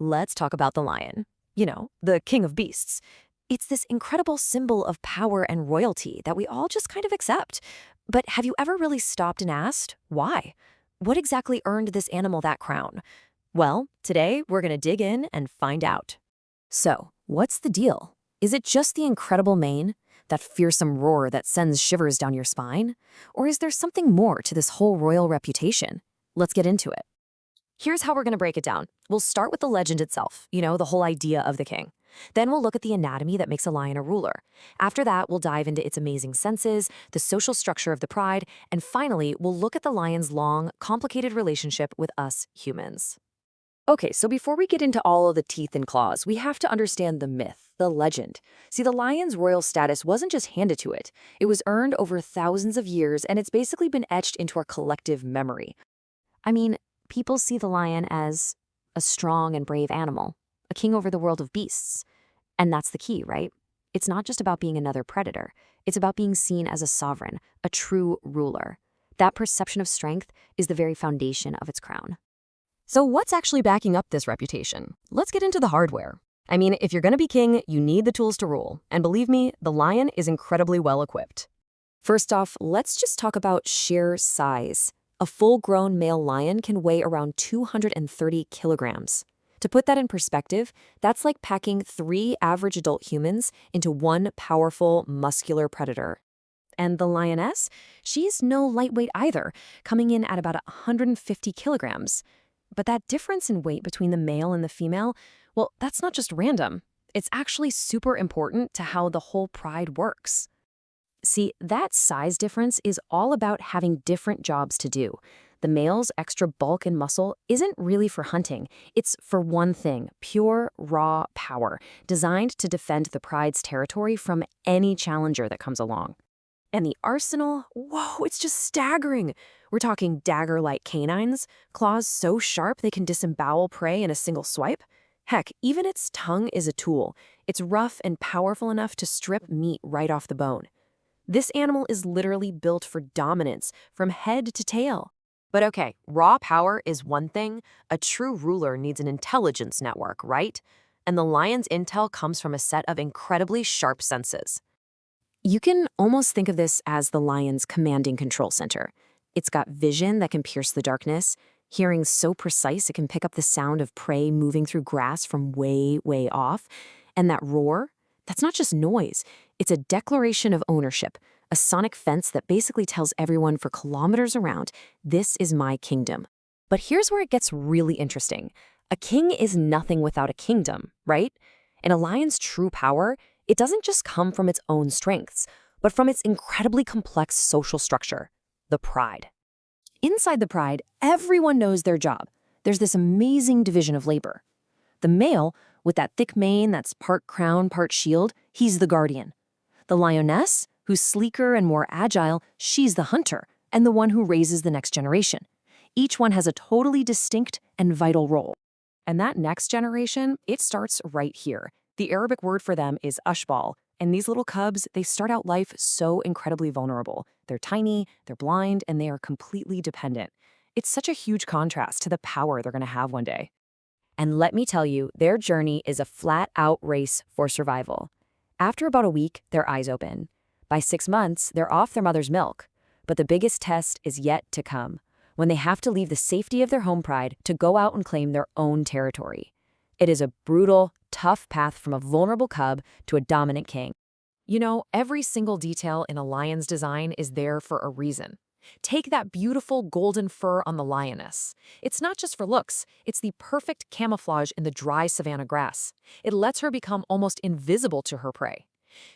let's talk about the lion. The king of beasts. It's this incredible symbol of power and royalty that we all just kind of accept. But have you ever really stopped and asked, why? What exactly earned this animal that crown? Well, today we're going to dig in and find out. So, what's the deal? Is it just the incredible mane? That fearsome roar that sends shivers down your spine? Or is there something more to this whole royal reputation? Let's get into it. Here's how we're going to break it down. We'll start with the legend itself, the whole idea of the king. Then we'll look at the anatomy that makes a lion a ruler. After that, we'll dive into its amazing senses, the social structure of the pride, and finally, we'll look at the lion's long, complicated relationship with us humans. Okay, so before we get into all of the teeth and claws, we have to understand the myth, the legend. See, the lion's royal status wasn't just handed to it. It was earned over thousands of years, and it's basically been etched into our collective memory. I mean, people see the lion as a strong and brave animal, a king over the world of beasts. And that's the key, right? It's not just about being another predator. It's about being seen as a sovereign, a true ruler. That perception of strength is the very foundation of its crown. So what's actually backing up this reputation? Let's get into the hardware. I mean, if you're going to be king, you need the tools to rule. And believe me, the lion is incredibly well equipped. First off, let's just talk about sheer size. A full-grown male lion can weigh around 230 kilograms. To put that in perspective, that's like packing 3 average adult humans into one powerful, muscular predator. And the lioness? She's no lightweight either, coming in at about 150 kilograms. But that difference in weight between the male and the female, well, that's not just random. It's actually super important to how the whole pride works. See, that size difference is all about having different jobs to do. The male's extra bulk and muscle isn't really for hunting. It's for one thing, pure, raw power, designed to defend the pride's territory from any challenger that comes along. And the arsenal, whoa, it's just staggering. We're talking dagger-like canines, claws so sharp they can disembowel prey in a single swipe. Heck, even its tongue is a tool. It's rough and powerful enough to strip meat right off the bone. This animal is literally built for dominance, from head to tail. But okay, raw power is one thing. A true ruler needs an intelligence network, right? And the lion's intel comes from a set of incredibly sharp senses. You can almost think of this as the lion's commanding control center. It's got vision that can pierce the darkness, hearing so precise it can pick up the sound of prey moving through grass from way, way off. And that roar, that's not just noise. It's a declaration of ownership, a sonic fence that basically tells everyone for kilometers around, this is my kingdom. But here's where it gets really interesting. A king is nothing without a kingdom, right? And a lion's true power, it doesn't just come from its own strengths, but from its incredibly complex social structure, the pride. Inside the pride, everyone knows their job. There's this amazing division of labor. The male, with that thick mane that's part crown, part shield, he's the guardian. The lioness, who's sleeker and more agile, she's the hunter and the one who raises the next generation. Each one has a totally distinct and vital role. And that next generation, it starts right here. The Arabic word for them is ashbal, and these little cubs, they start out life so incredibly vulnerable. They're tiny, they're blind, and they are completely dependent. It's such a huge contrast to the power they're going to have one day. And let me tell you, their journey is a flat-out race for survival. After about a week, their eyes open. By 6 months, they're off their mother's milk. But the biggest test is yet to come, when they have to leave the safety of their home pride to go out and claim their own territory. It is a brutal, tough path from a vulnerable cub to a dominant king. Every single detail in a lion's design is there for a reason. Take that beautiful golden fur on the lioness. It's not just for looks, it's the perfect camouflage in the dry savanna grass. It lets her become almost invisible to her prey.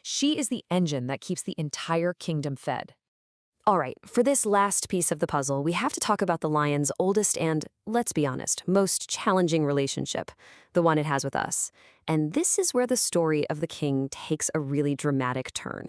She is the engine that keeps the entire kingdom fed. All right, for this last piece of the puzzle, we have to talk about the lion's oldest and, let's be honest, most challenging relationship, the one it has with us. And this is where the story of the king takes a really dramatic turn.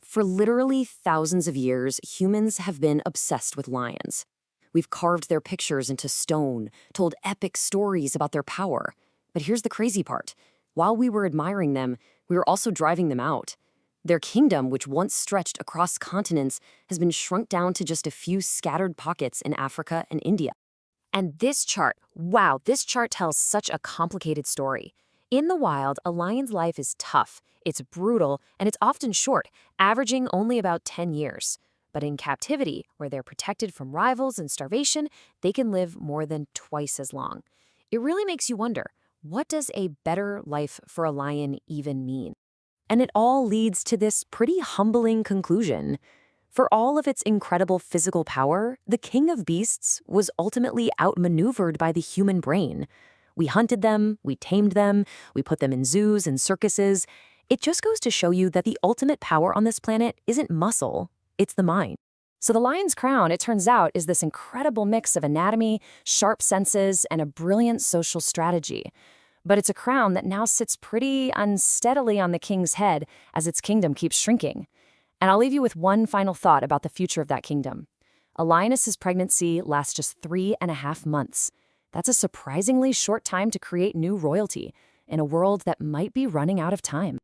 For literally thousands of years, humans have been obsessed with lions. We've carved their pictures into stone, told epic stories about their power. But here's the crazy part. While we were admiring them, we were also driving them out. Their kingdom, which once stretched across continents, has been shrunk down to just a few scattered pockets in Africa and India. And this chart, wow, this chart tells such a complicated story. In the wild, a lion's life is tough, it's brutal, and it's often short, averaging only about 10 years. But in captivity, where they're protected from rivals and starvation, they can live more than twice as long. It really makes you wonder, what does a better life for a lion even mean? And it all leads to this pretty humbling conclusion. For all of its incredible physical power, the king of beasts was ultimately outmaneuvered by the human brain. We hunted them, we tamed them, we put them in zoos and circuses. It just goes to show you that the ultimate power on this planet isn't muscle, it's the mind. So the lion's crown, it turns out, is this incredible mix of anatomy, sharp senses, and a brilliant social strategy. But it's a crown that now sits pretty unsteadily on the king's head as its kingdom keeps shrinking. And I'll leave you with one final thought about the future of that kingdom. A lioness's pregnancy lasts just 3.5 months. That's a surprisingly short time to create new royalty in a world that might be running out of time.